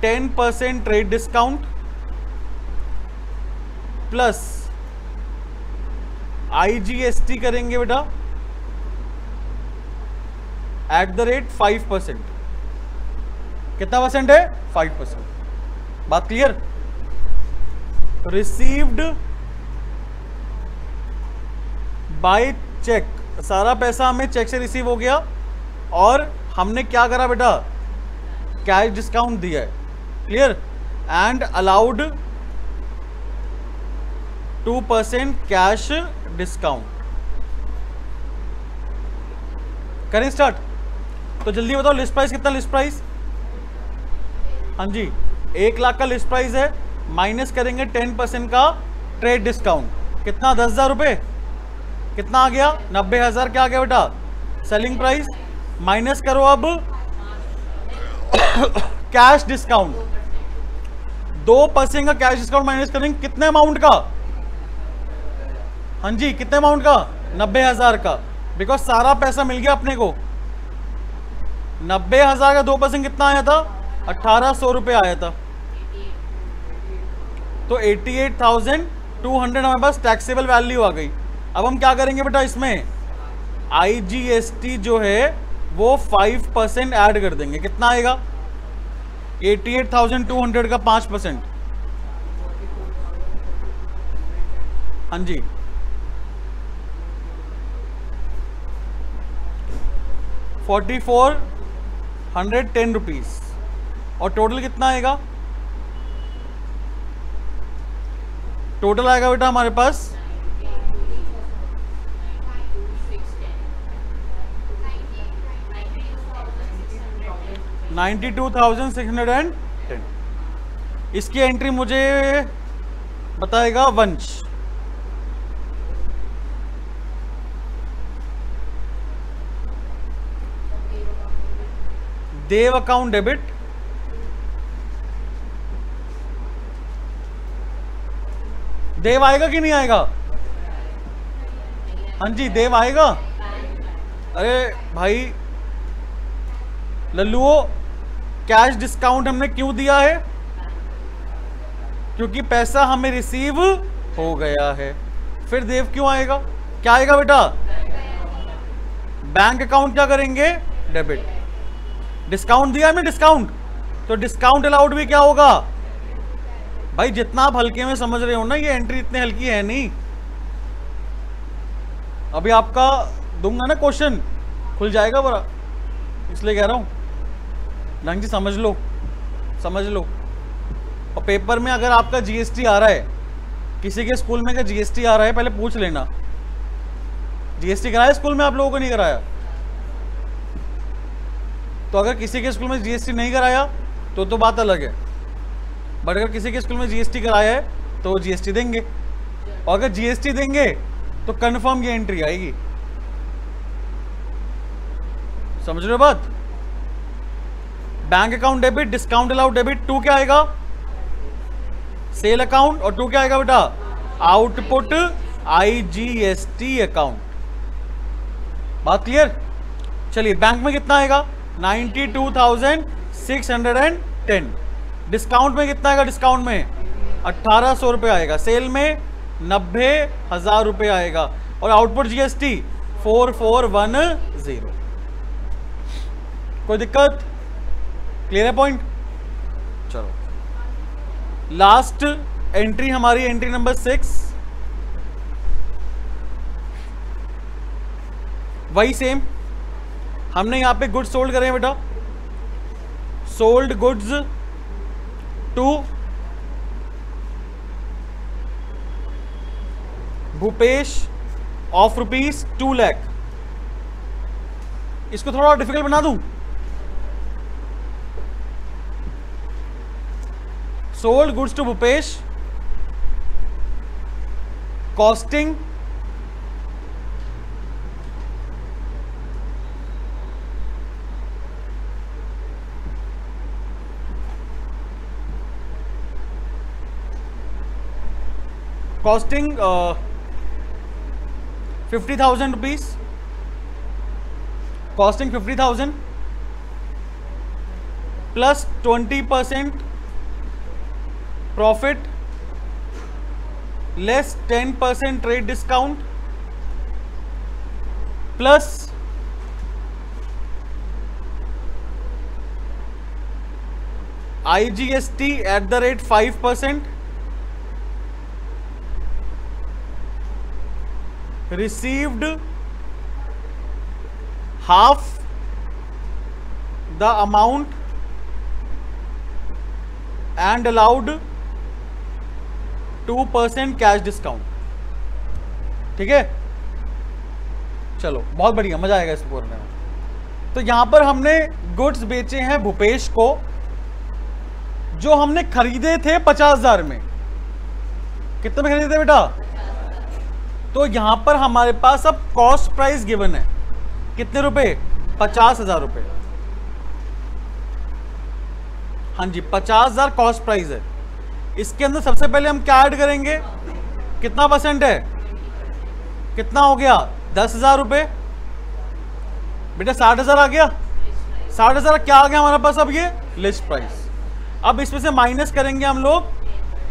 10% trade discount plus IGST करेंगे बेटा एट द रेट 5%। कितना परसेंट है? 5%। बात क्लियर? रिसीव्ड बाय चेक, सारा पैसा हमें चेक से रिसीव हो गया। और हमने क्या करा बेटा? कैश डिस्काउंट दिया है। Clear? And allowed 2% cash discount. करें स्टार्ट? तो जल्दी बताओ लिस्ट प्राइस कितना? लिस्ट प्राइस हाँ जी 1 लाख का लिस्ट प्राइस है, माइनस करेंगे 10% का ट्रेड डिस्काउंट। कितना? 10,000 रुपये। कितना आ गया? 90,000। क्या आ गया बेटा? Selling price. माइनस करो अब कैश डिस्काउंट। 2% का कैश डिस्काउंट माइनस करेंगे कितने अमाउंट का? हाँ जी कितने अमाउंट का? 90,000 का। बिकॉज सारा पैसा मिल गया अपने को। 90,000 का 2% कितना आया था? 1,800 रुपये आया था। तो 88,200 हमारे पास टैक्सेबल वैल्यू आ गई। अब हम क्या करेंगे बेटा? इसमें IGST जो है वो 5% ऐड कर देंगे। कितना आएगा? 88,200 का 5%। हाँ जी 4,410 रुपीज। और टोटल कितना आएगा? टोटल आएगा बेटा हमारे पास 92,610 92,610। इसकी एंट्री मुझे बताएगा वंश। देव अकाउंट डेबिट, देव आएगा कि नहीं आएगा? हाँ जी, देव आएगा। अरे भाई लल्लुओ, कैश डिस्काउंट हमने क्यों दिया है? क्योंकि पैसा हमें रिसीव हो गया है। फिर देव क्यों आएगा? क्या आएगा बेटा? बैंक अकाउंट क्या करेंगे? डेबिट। डिस्काउंट दिया हमें, डिस्काउंट, तो डिस्काउंट अलाउड भी क्या होगा? भाई जितना आप हल्के में समझ रहे हो ना, ये एंट्री इतनी हल्की है नहीं। अभी आपका दूंगा ना क्वेश्चन, खुल जाएगा बड़ा, इसलिए कह रहा हूं ढंग से समझ लो, समझ लो। और पेपर में अगर आपका जीएसटी आ रहा है, किसी के स्कूल में अगर जीएसटी आ रहा है, पहले पूछ लेना जीएसटी कराया स्कूल में आप लोगों को? नहीं कराया? तो अगर किसी के स्कूल में जीएसटी नहीं कराया तो बात अलग है, बट अगर किसी के स्कूल में जीएसटी कराया है तो वो जीएसटी देंगे, और अगर जीएसटी देंगे तो कंफर्म ये एंट्री आएगी। समझ रहे हो बात? Bank account debit, discount allowed debit. To क्या आएगा? Sale account. और टू क्या आएगा बेटा? Output IGST account. बात क्लियर? चलिए बैंक में कितना आएगा? 92,610। डिस्काउंट में कितना आएगा? डिस्काउंट में 1800 रुपये आएगा। सेल में 90,000 रुपये आएगा। और आउटपुट जीएसटी 4410। कोई दिक्कत? क्लियर है पॉइंट? चलो लास्ट एंट्री हमारी, एंट्री नंबर 6। वही सेम, हमने यहां पे गुड्स सोल्ड करे हैं बेटा। Sold goods to Bhupesh of rupees 2 lakh. इसको थोड़ा डिफिकल्ट बना दूं। Sold goods to Bhupesh, costing costing 50,000 rupees, costing 50,000 plus 20% profit less 10% trade discount plus IGST at the rate 5%, received half the amount and allowed 2% cash discount. ठीक है, चलो बहुत बढ़िया, मजा आएगा इसको पढ़ने में। तो यहां पर हमने गुड्स बेचे हैं भूपेश को, जो हमने खरीदे थे 50,000 में। कितने में खरीदे थे बेटा? तो यहां पर हमारे पास अब कॉस्ट प्राइस गिवन है, कितने रुपए? 50,000 रुपए। हाँ जी, 50,000 कॉस्ट प्राइस है। इसके अंदर सबसे पहले हम क्या ऐड करेंगे? कितना परसेंट है? कितना हो गया? 10,000 रुपए। बेटा 60,000 आ गया। 60,000 क्या आ गया हमारे पास? अब ये लिस्ट प्राइस। अब इसमें से माइनस करेंगे हम लोग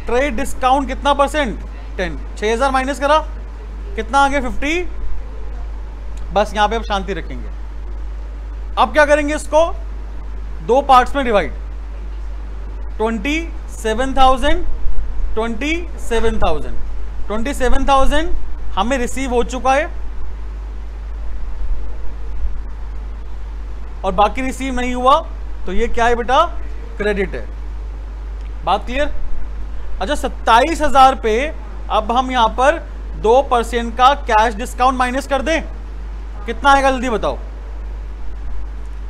ट्रेड डिस्काउंट, कितना परसेंट? 10। 6,000 माइनस करा, कितना आ गया? 50। बस यहां पे अब शांति रखेंगे। अब क्या करेंगे? इसको दो पार्ट्स में डिवाइड। 27,000 27,000 27,000 हमें रिसीव हो चुका है और बाकी रिसीव नहीं हुआ, तो ये क्या है बेटा? क्रेडिट है। बात क्लियर? अच्छा 27,000 पे अब हम यहां पर 2% का कैश डिस्काउंट माइनस कर दें, कितना आएगा? जल्दी बताओ।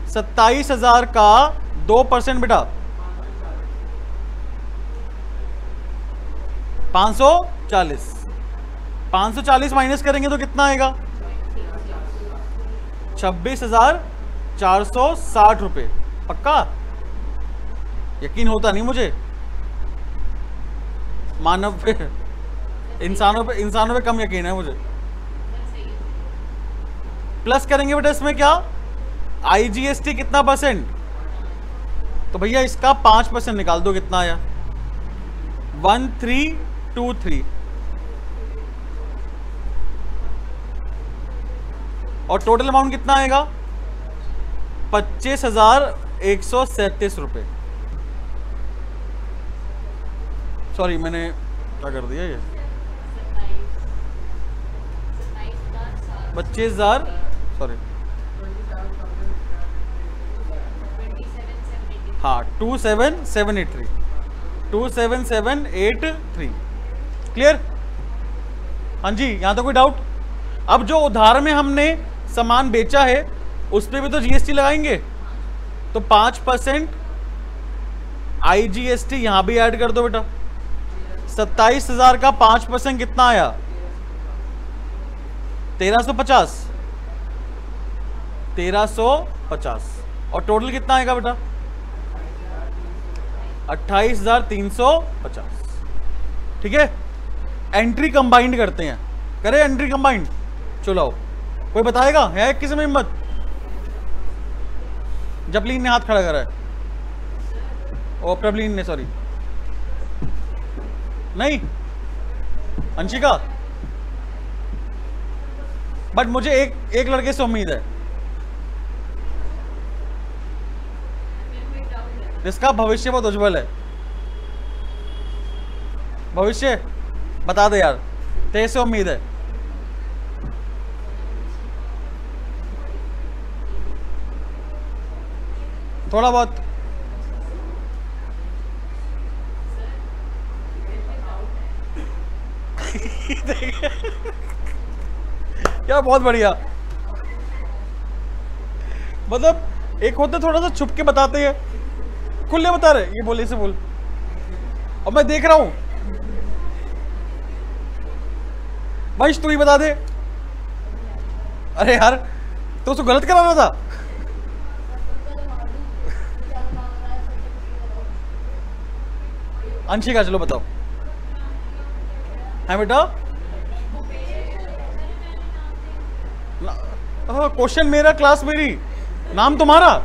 27,000 का 2% बेटा, 540। 540 माइनस करेंगे तो कितना आएगा? 26,460 रुपये। पक्का? यकीन होता नहीं मुझे, मानव पे, इंसानों पे कम यकीन है मुझे। प्लस करेंगे बेटा इसमें क्या, IGST कितना परसेंट, तो भैया इसका 5% निकाल दो, कितना आया? 1323। और टोटल अमाउंट कितना आएगा? 25,137 रुपये। सॉरी मैंने क्या कर दिया, ये 25,000, सॉरी, हाँ 27783, 27783। क्लियर? हाँ जी, यहां तो कोई डाउट? अब जो उधार में हमने सामान बेचा है उस पर भी तो GST लगाएंगे, तो 5% IGST यहां भी ऐड कर दो बेटा। 27,000 का 5% कितना आया? 1350। 1350। और टोटल कितना आएगा बेटा? 28,350। ठीक है, एंट्री कंबाइंड करते हैं, करें एंट्री कंबाइंड? चलो, कोई बताएगा? है किसी में हिम्मत? जपलीन ने हाथ खड़ा करा है, ओ प्रबलीन ने, सॉरी, नहीं अंशिका, बट मुझे एक लड़के से उम्मीद है जिसका भविष्य बहुत उज्जवल है। भविष्य बता दे यार, तेरे से उम्मीद है। थोड़ा बहुत क्या, बहुत बढ़िया। मतलब एक होते थोड़ा सा छुप के बताते हैं, खुले बता रहे, ये बोले से बोल, और मैं देख रहा हूं भाई, तू ही बता दे। अरे यार, तो उसको गलत कराना था। अंशिका चलो बताओ। है बेटा, क्वेश्चन मेरा, क्लास मेरी, नाम तुम्हारा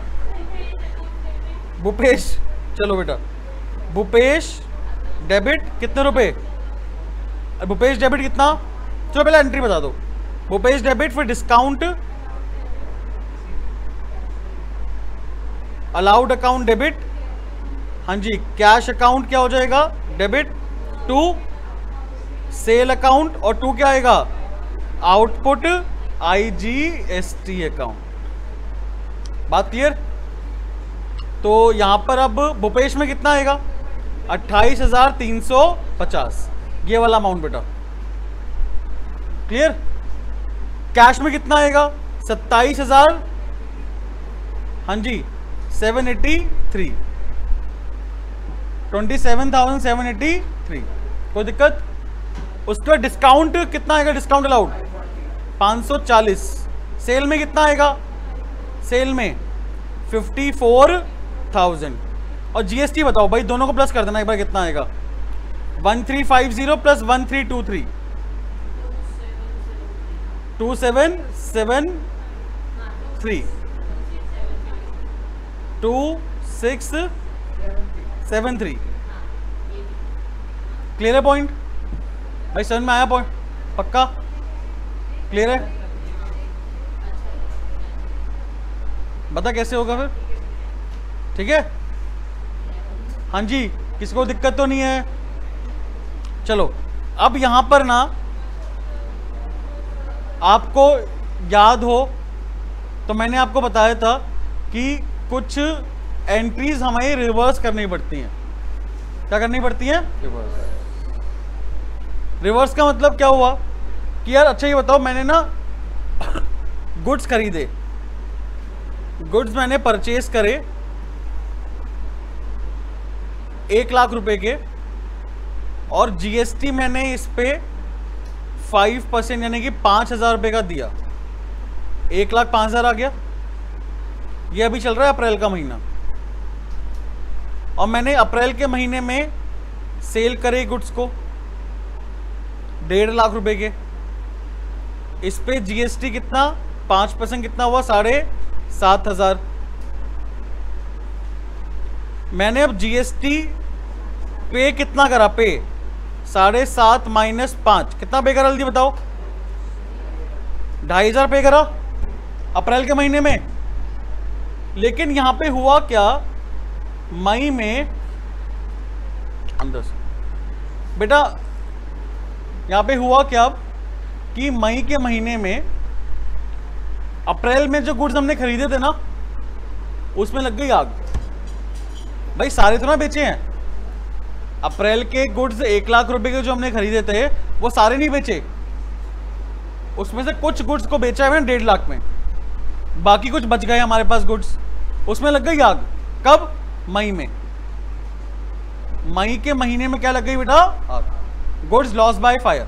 भूपेश। चलो बेटा, भूपेश डेबिट कितने रुपए? भूपेश डेबिट कितना? चलो पहले एंट्री बता दो। भूपेश डेबिट, फिर डिस्काउंट, अलाउड अकाउंट डेबिट, हाँ जी, कैश अकाउंट क्या हो जाएगा? डेबिट टू सेल अकाउंट, और टू क्या आएगा? Output IGST account. बात क्लियर? तो यहां पर अब भूपेश में कितना आएगा? 28,350, ये वाला अमाउंट बेटा। क्लियर? कैश में कितना आएगा? 27,000, हाँ जी, 783, 27,783। कोई दिक्कत? उसका डिस्काउंट कितना आएगा? Discount allowed 540। सेल में कितना आएगा? सेल में 54,000। और GST बताओ भाई, दोनों को प्लस कर देना एक बार, कितना आएगा? 1350 प्लस 1323, 2773, 2673। क्लियर है पॉइंट भाई? समझ में आया पॉइंट? पक्का क्लियर है? बता कैसे होगा फिर? ठीक है, हाँ जी, किसको दिक्कत तो नहीं है? चलो, अब यहां पर ना आपको याद हो तो मैंने आपको बताया था कि कुछ एंट्रीज हमें रिवर्स करनी पड़ती हैं। क्या करनी पड़ती हैं? रिवर्स। रिवर्स का मतलब क्या हुआ कि यार अच्छा ये बताओ, मैंने ना गुड्स खरीदे, गुड्स मैंने परचेज करे, 1,00,000 रुपए के, और जीएसटी मैंने इस पे 5% यानी कि 5,000 रुपए का दिया, 1,05,000 आ गया। ये अभी चल रहा है अप्रैल का महीना, और मैंने अप्रैल के महीने में सेल करे गुड्स को 1.5 लाख रुपए के। इस पे जीएसटी कितना, 5% कितना हुआ, 7,500। मैंने अब जीएसटी पे कितना करा, पे 7.5 माइनस 5 कितना पे करा, जल्दी बताओ। 2,500 पे करा अप्रैल के महीने में। लेकिन यहां पे हुआ क्या, मई में अंदर से बेटा यहां पे हुआ क्या कि मई के महीने में, अप्रैल में जो गुड्स हमने खरीदे थे ना, उसमें लग गई आग। भाई सारे तो ना बेचे हैं, अप्रैल के गुड्स 1,00,000 रुपए के जो हमने खरीदे थे वो सारे नहीं बेचे, उसमें से कुछ गुड्स को बेचा है 1.5 लाख में, बाकी कुछ बच गए हमारे पास गुड्स, उसमें लग गई आग। कब, मई में। मई के महीने में क्या लग गई बेटा, आग। Goods loss by fire,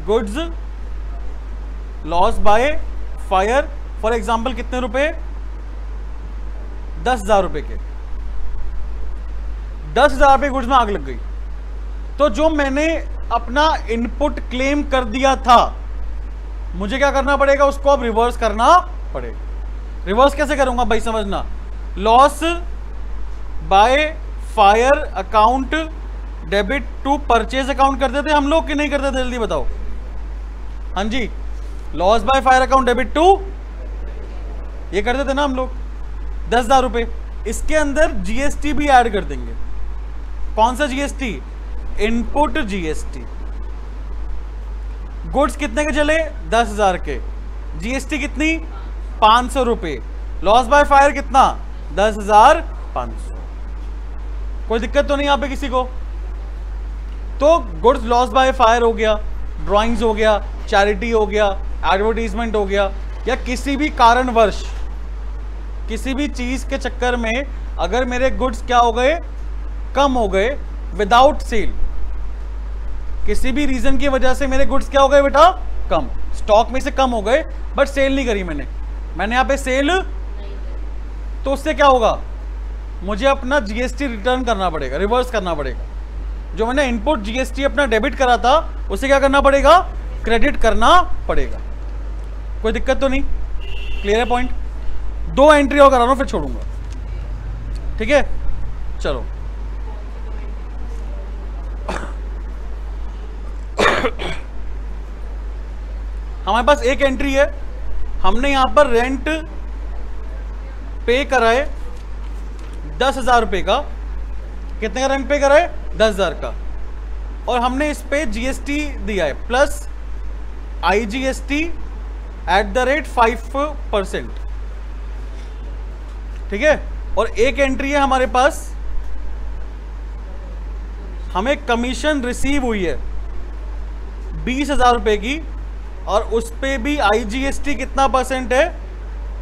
goods loss by fire for example कितने रुपए, 10,000 रुपए के, 10,000 रुपए गुड्स में आग लग गई। तो जो मैंने अपना इनपुट क्लेम कर दिया था, मुझे क्या करना पड़ेगा, उसको अब रिवर्स करना पड़ेगा। रिवर्स कैसे करूंगा भाई, समझना। Loss by fire account debit to purchase account करते थे हम लोग कि नहीं करते थे, जल्दी बताओ। हाँ जी, loss by fire account debit to, ये करते थे ना हम लोग, 10,000 रुपए। इसके अंदर जीएसटी भी ऐड कर देंगे। कौन सा जीएसटी, इनपुट जीएसटी। गुड्स कितने के चले, 10,000 के, जीएसटी कितनी, 500 रुपए। लॉस बाय फायर कितना, 10,500। कोई दिक्कत तो नहीं यहाँ पे किसी को। तो गुड्स लॉस बाय फायर हो गया, ड्राइंग्स हो गया, चैरिटी हो गया, एडवर्टीजमेंट हो गया, या किसी भी कारणवश किसी भी चीज के चक्कर में अगर मेरे गुड्स क्या हो गए, कम हो गए विदाउट सेल, किसी भी रीजन की वजह से मेरे गुड्स क्या हो गए बेटा, कम, स्टॉक में से कम हो गए, बट सेल नहीं करी मैंने यहाँ पे सेल, तो उससे क्या होगा, मुझे अपना जीएसटी रिटर्न करना पड़ेगा, रिवर्स करना पड़ेगा। जो मैंने इनपुट जीएसटी अपना डेबिट करा था, उसे क्या करना पड़ेगा, क्रेडिट करना पड़ेगा। कोई दिक्कत तो नहीं, क्लियर है पॉइंट। 2 एंट्री और करा रहा हूं, फिर छोड़ूंगा, ठीक है। चलो हमारे पास एक एंट्री है, हमने यहां पर रेंट पे करा है 10,000 रुपए का। कितने का रेंट पे करा है, 10,000 का, और हमने इस पे जीएसटी दिया है प्लस आईजीएसटी @ 5%, ठीक है। और एक एंट्री है हमारे पास, हमें कमीशन रिसीव हुई है 20,000 रुपए की, और उस पे भी आईजीएसटी कितना परसेंट है,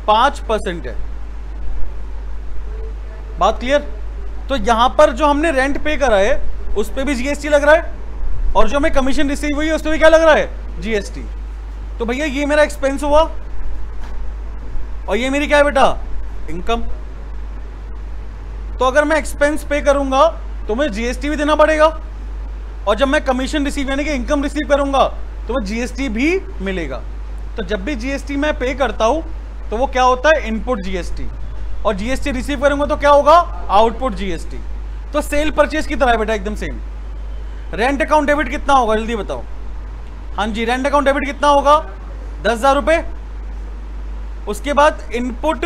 5% है। बात क्लियर। तो यहां पर जो हमने रेंट पे करा है उस पे भी जीएसटी लग रहा है, और जो हमें कमीशन रिसीव हुई है उस पे भी क्या लग रहा है, जीएसटी। तो भैया ये मेरा एक्सपेंस हुआ, और ये मेरी क्या है बेटा, इनकम। तो अगर मैं एक्सपेंस पे करूंगा तो मुझे जीएसटी भी देना पड़ेगा, और जब मैं कमीशन रिसीव यानी कि इनकम रिसीव करूंगा तो मुझे जीएसटी भी मिलेगा। तो जब भी जीएसटी मैं पे करता हूं तो वो क्या होता है, इनपुट जीएसटी, और जीएसटी रिसीव करूंगा तो क्या होगा, आउटपुट जीएसटी। तो सेल परचेज की तरह है बेटा, एकदम सेम। रेंट अकाउंट डेबिट कितना होगा, जल्दी बताओ। हाँ जी, रेंट अकाउंट डेबिट कितना होगा, 10,000 रुपए। उसके बाद इनपुट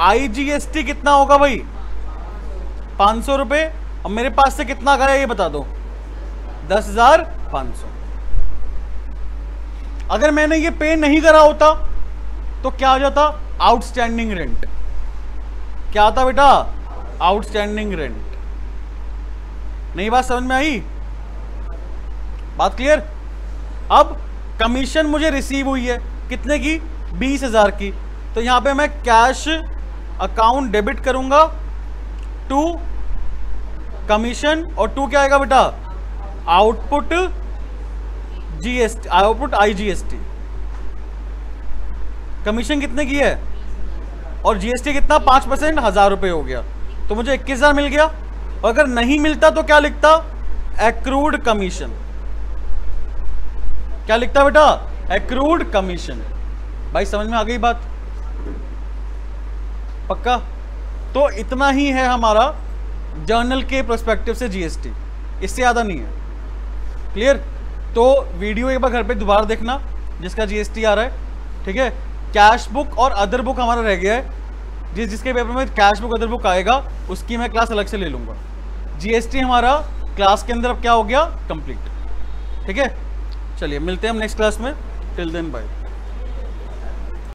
आईजीएसटी कितना होगा भाई, 500 रुपए। अब मेरे पास से कितना गया ये बता दो, 10,500। अगर मैंने ये पे नहीं करा होता तो क्या हो जाता, आउटस्टैंडिंग रेंट। क्या आता बेटा, आउटस्टैंडिंग रेंट। नई बात समझ में आई, बात क्लियर। अब कमीशन मुझे रिसीव हुई है कितने की, 20,000 की। तो यहां पे मैं कैश अकाउंट डेबिट करूंगा टू कमीशन और टू क्या आएगा बेटा, output GST, output IGST. Commission कितने की है और जीएसटी कितना 5%, 1000 रुपये हो गया, तो मुझे 21,000 मिल गया। और अगर नहीं मिलता तो क्या लिखता, एक्रूड कमीशन। क्या लिखता बेटा, एक्रूड कमीशन। भाई समझ में आ गई बात, पक्का? तो इतना ही है हमारा जर्नल के पर्सपेक्टिव से जीएसटी, इससे ज्यादा नहीं है। क्लियर? तो वीडियो एक बार घर पे दोबारा देखना जिसका जीएसटी आ रहा है, ठीक है। कैश बुक और अदर बुक हमारा रह गया है, जिसके पेपर में कैश बुक अदर बुक आएगा उसकी मैं क्लास अलग से ले लूंगा। जीएसटी हमारा क्लास के अंदर अब क्या हो गया, कंप्लीट। ठीक है, चलिए मिलते हैं हम नेक्स्ट क्लास में। Till then bye.